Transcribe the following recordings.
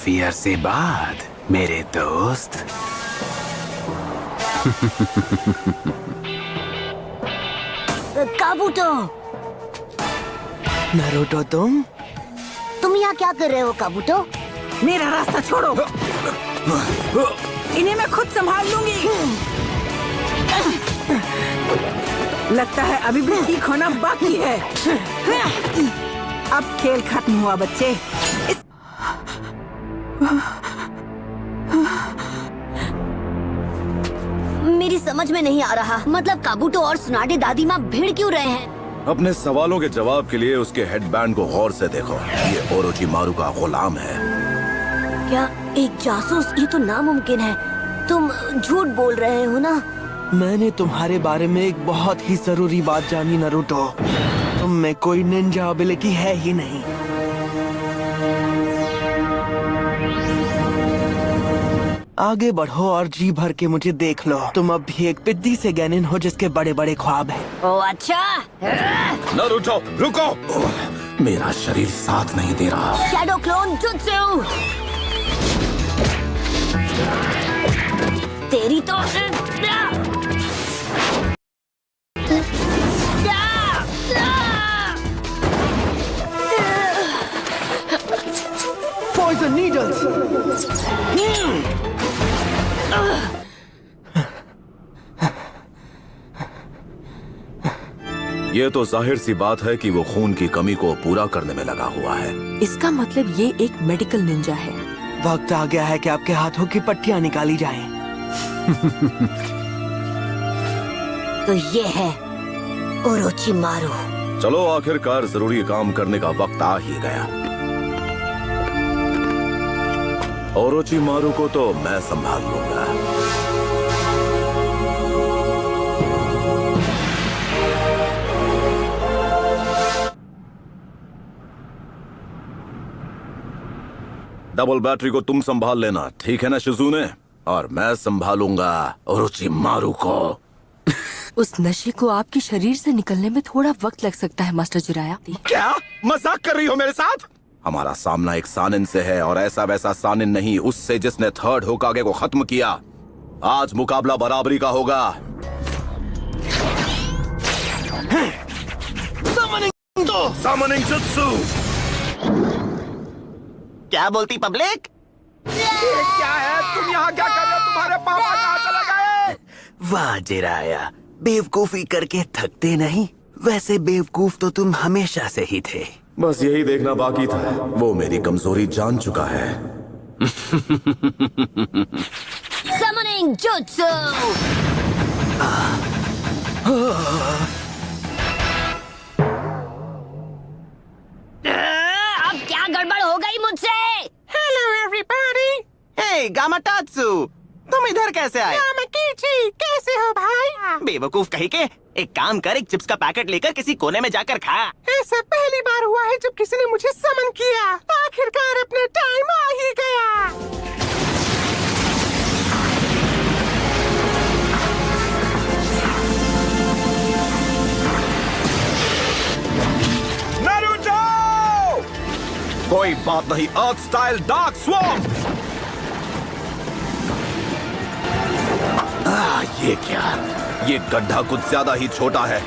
काफी अरसे बाद मेरे दोस्त। काबूतो। नारुतो तुम यहाँ क्या कर रहे हो काबूतो? मेरा रास्ता छोड़ो। इन्हें मैं खुद संभाल लूंगी। लगता है अभी भी ठीक होना बाकी है। अब खेल खत्म हुआ बच्चे। मेरी समझ में नहीं आ रहा, मतलब काबूतो और सुनाडे दादी माँ भिड़ क्यों रहे हैं? अपने सवालों के जवाब के लिए उसके हेडबैंड को गौर से देखो। ये ओरोचिमारू का गुलाम है। क्या एक जासूस? ये तो नामुमकिन है। तुम झूठ बोल रहे हो ना? मैंने तुम्हारे बारे में एक बहुत ही जरूरी बात जानी नारुतो। तुम में कोई निंजा एबिलिटी है ही नहीं। आगे बढ़ो और जी भर के मुझे देख लो। तुम अब भी एक पिद्दी से गैनिन हो जिसके बड़े बड़े ख्वाब हैं। ओ अच्छा। नारुतो रुको, मेरा शरीर साथ नहीं दे रहा। Shadow clone jutsu. तेरी तो Poison needles। ये तो जाहिर सी बात है कि वो खून की कमी को पूरा करने में लगा हुआ है। इसका मतलब ये एक मेडिकल निंजा है। वक्त आ गया है कि आपके हाथों की पट्टियां निकाली जाएं। तो ये है ओरोचिमारू। चलो आखिरकार जरूरी काम करने का वक्त आ ही गया। ओरोचिमारू को तो मैं संभाल लूंगा। डबल बैटरी को तुम संभाल लेना, ठीक है ना शिजुने? और मैं संभालूंगा ओरोचिमारू को। उस नशे को आपके शरीर से निकलने में थोड़ा वक्त लग सकता है मास्टर जिराया। क्या मजाक कर रही हो मेरे साथ? हमारा सामना एक सानिन से है, और ऐसा वैसा सानिन नहीं, उससे जिसने थर्ड होकागे को खत्म किया। आज मुकाबला बराबरी का होगा। Summoning jutsu। क्या बोलती पब्लिक? ये क्या है? तुम यहाँ क्या कर रहे हो? तुम्हारे पापा कहाँ चले गए? वाह जिराया, बेवकूफी करके थकते नहीं। वैसे बेवकूफ तो तुम हमेशा से ही थे। बस यही देखना बाकी था। वो मेरी कमजोरी जान चुका है। Summoning jutsu। अब क्या गड़बड़ हो गई मुझसे? Hello everybody. हे गामाटात्सु, तुम इधर कैसे आए? गामाकीची, कैसे हो भाई? बेवकूफ कहीं के। एक काम कर, एक चिप्स का पैकेट लेकर किसी कोने में जाकर खा। ऐसा पहली बार हुआ है जब किसी ने मुझे समन किया। आखिरकार अपना टाइम आ ही गया। नारुतो! कोई बात नहीं, अर्थ स्टाइल डार्क स्वॉर्म। ये क्या? ये गड्ढा कुछ ज्यादा ही छोटा है।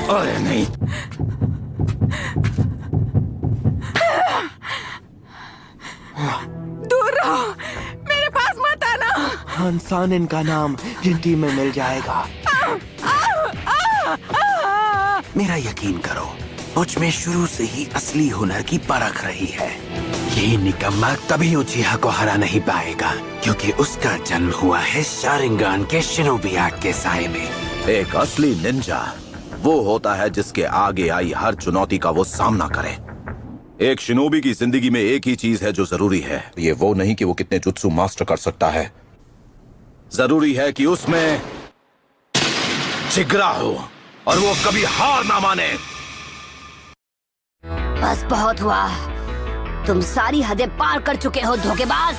अरे नहीं। दूर रहो, मेरे पास मत आना। हंसान इनका नाम जिंटी में मिल जाएगा। मेरा यकीन करो, मुझ में शुरू से ही असली हुनर की परख रही है। ये निकम्मा कभी उचिहा को हरा नहीं पाएगा, क्योंकि उसका जन्म हुआ है शारिंगान के शिनोबी आर्ट के साए में। एक असली निंजा वो होता है जिसके आगे आई हर चुनौती का वो सामना करे। एक शिनोबी की जिंदगी में एक ही चीज है जो जरूरी है। ये वो नहीं कि वो कितने जुत्सु मास्टर कर सकता है, जरूरी है कि उसमें जिगरा हो और वो कभी हार ना माने। बस बहुत हुआ, तुम सारी हदें पार कर चुके हो धोखेबाज।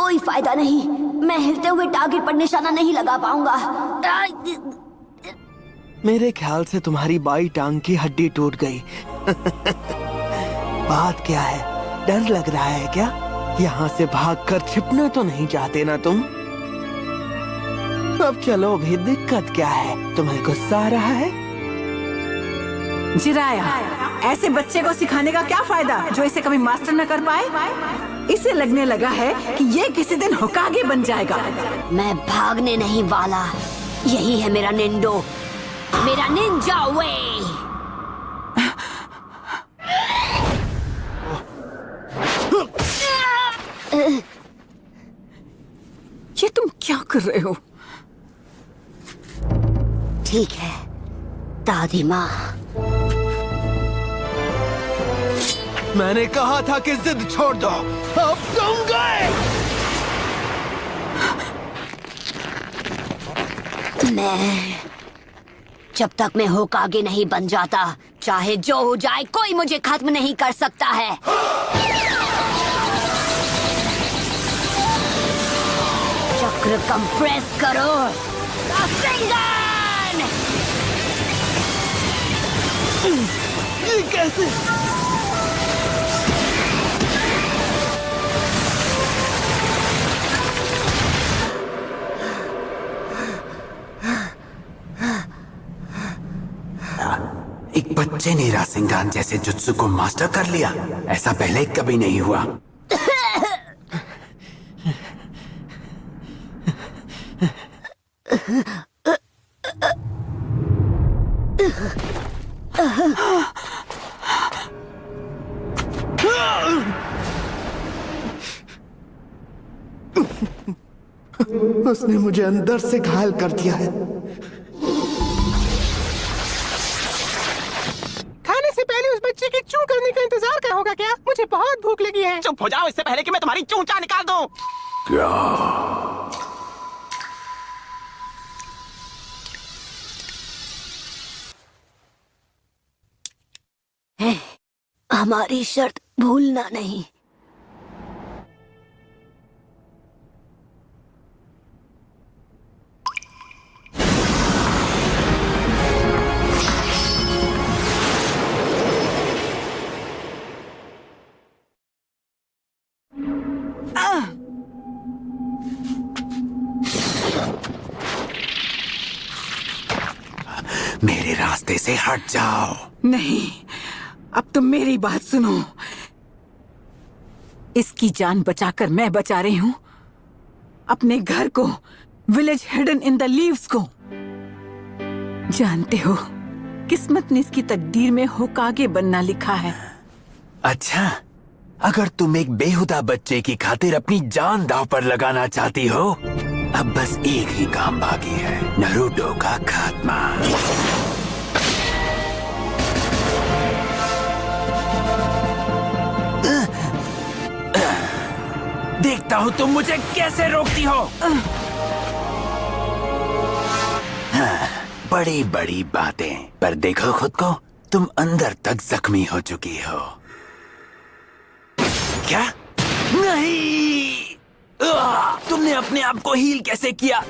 कोई फायदा नहीं। मैं हिलते हुए टारगेट पर निशाना नहीं लगा पाऊंगा। मेरे ख्याल से तुम्हारी बाई टांग की हड्डी टूट गई। बात क्या है, डर लग रहा है क्या? यहाँ से भागकर छिपना तो नहीं चाहते ना तुम? अब चलो भी, दिक्कत क्या है? तुम्हें गुस्सा आ रहा है? जिराया, ऐसे बच्चे को सिखाने का क्या फायदा जो इसे कभी मास्टर न कर पाए? इसे लगने लगा है कि ये किसी दिन होकागे बन जाएगा। मैं भागने नहीं वाला। यही है मेरा निंडो, मेरा निंजा वे। ये तुम क्या कर रहे हो? ठीक है दादी माँ। मैंने कहा था कि जिद छोड़ दो। अब तुम गए। जब तक मैं होकागे नहीं बन जाता, चाहे जो हो जाए, कोई मुझे खत्म नहीं कर सकता है। चक्र कंप्रेस करो। रासेंगन! ये कैसे? एक बच्चे ने रासेंगान जैसे जुत्सु को मास्टर कर लिया। ऐसा पहले कभी नहीं हुआ। उसने मुझे अंदर से घायल कर दिया है। खाने से पहले उस बच्चे की चूं करने का इंतजार क्या होगा क्या? मुझे बहुत भूख लगी है। चुप हो जाओ इससे पहले कि मैं तुम्हारी चूंचा निकाल दूं। क्या? हमारी शर्त भूलना नहीं। मेरे रास्ते से हट जाओ। नहीं, अब तुम मेरी बात सुनो। इसकी जान बचाकर मैं बचा रही हूँ अपने घर को, village hidden in the leaves को। जानते हो, किस्मत ने इसकी तकदीर में होकागे बनना लिखा है। अच्छा, अगर तुम एक बेहुदा बच्चे की खातिर अपनी जान दांव पर लगाना चाहती हो, अब बस एक ही काम बाकी है, नारुतो का खात्मा। देखता हूँ तुम मुझे कैसे रोकती हो। हाँ, बड़ी बड़ी बातें, पर देखो खुद को, तुम अंदर तक जख्मी हो चुकी हो। क्या? नहीं! तुमने अपने आप को हील कैसे किया?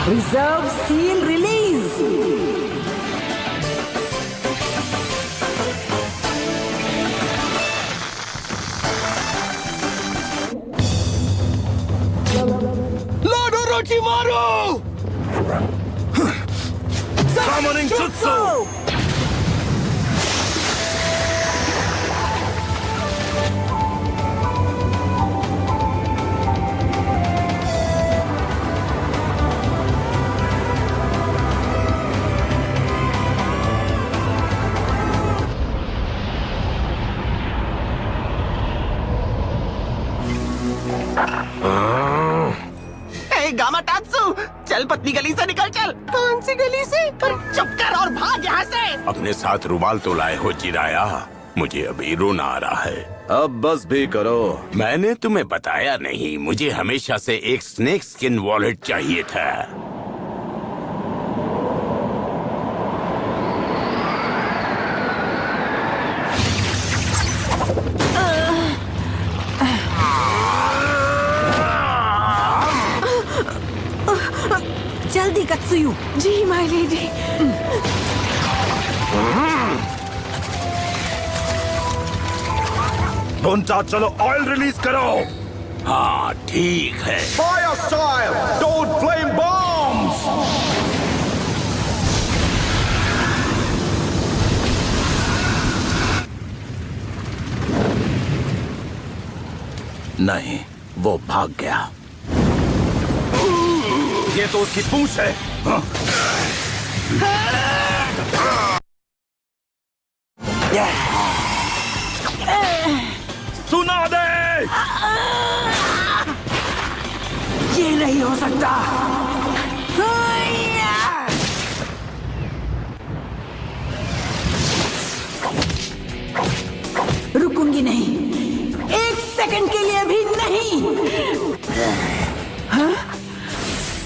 Reserve seal release. Lord Orochimaru! Summoning Jutsu! गामाटात्सु, चल पतली गली से निकल चल। कौन सी गली से? चुप कर और भाग यहाँ से। अपने साथ रुमाल तो लाए हो जिराया, मुझे अभी रोना आ रहा है। अब बस भी करो। मैंने तुम्हें बताया नहीं, मुझे हमेशा से एक स्नेक स्किन वॉलेट चाहिए था। जल्दी कत्सुयु। जी माय लेडी। ढोंचा चलो, ऑयल रिलीज करो। हाँ ठीक है। Fire style, don't flame bombs. नहीं, वो भाग गया। ये तो उसकी पूंछ है। हाँ? सुना दे। ये नहीं हो सकता। रुकूंगी नहीं, एक सेकंड के लिए भी नहीं। हाँ?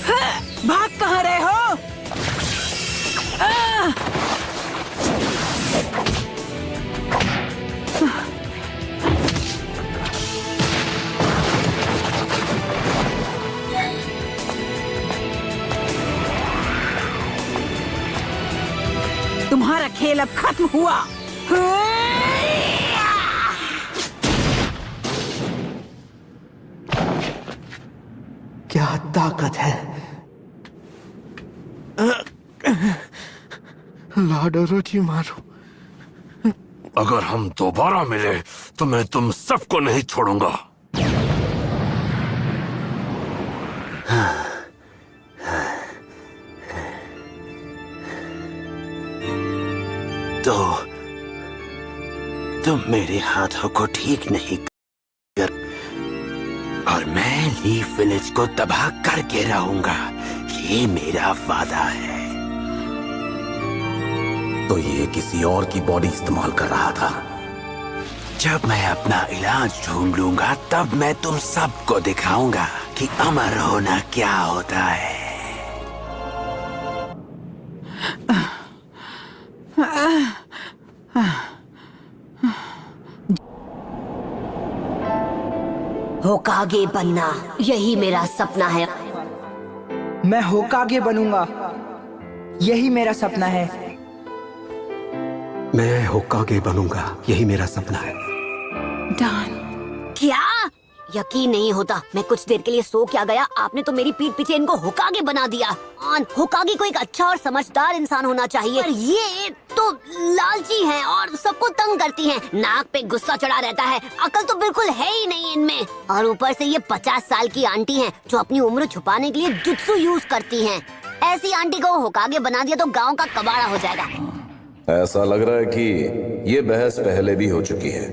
हाँ? भाग कहाँ रहे हो? तुम्हारा खेल अब खत्म हुआ। क्या ताकत है। लॉर्ड ओरोचिमारू, अगर हम दोबारा मिले तो मैं तुम सबको नहीं छोड़ूंगा। तो तुम मेरे हाथों को ठीक नहीं कर, और मैं लीफ विलेज को तबाह करके रहूंगा। ये मेरा वादा है। तो ये किसी और की बॉडी इस्तेमाल कर रहा था। जब मैं अपना इलाज ढूंढ लूंगा तब मैं तुम सबको दिखाऊंगा कि अमर होना क्या होता है। होकागे बनना, यही मेरा सपना है। मैं होकागे बनूंगा, यही मेरा सपना है। मैं होकागे बनूंगा, यही मेरा सपना है। डॉन, क्या? यकीन नहीं होता, मैं कुछ देर के लिए सो क्या गया। आपने तो मेरी पीठ पीछे इनको होकागे बना दिया। होकागे को एक अच्छा और समझदार इंसान होना चाहिए, पर ये तो लालची हैं और सबको तंग करती हैं। नाक पे गुस्सा चढ़ा रहता है, अकल तो बिल्कुल है ही नहीं इनमें। और ऊपर से ये 50 साल की आंटी हैं जो अपनी उम्र छुपाने के लिए जुत्सु यूज करती हैं। ऐसी आंटी को होकागे बना दिया तो गाँव का कबाड़ा हो जाएगा। ऐसा लग रहा है कि ये बहस पहले भी हो चुकी है।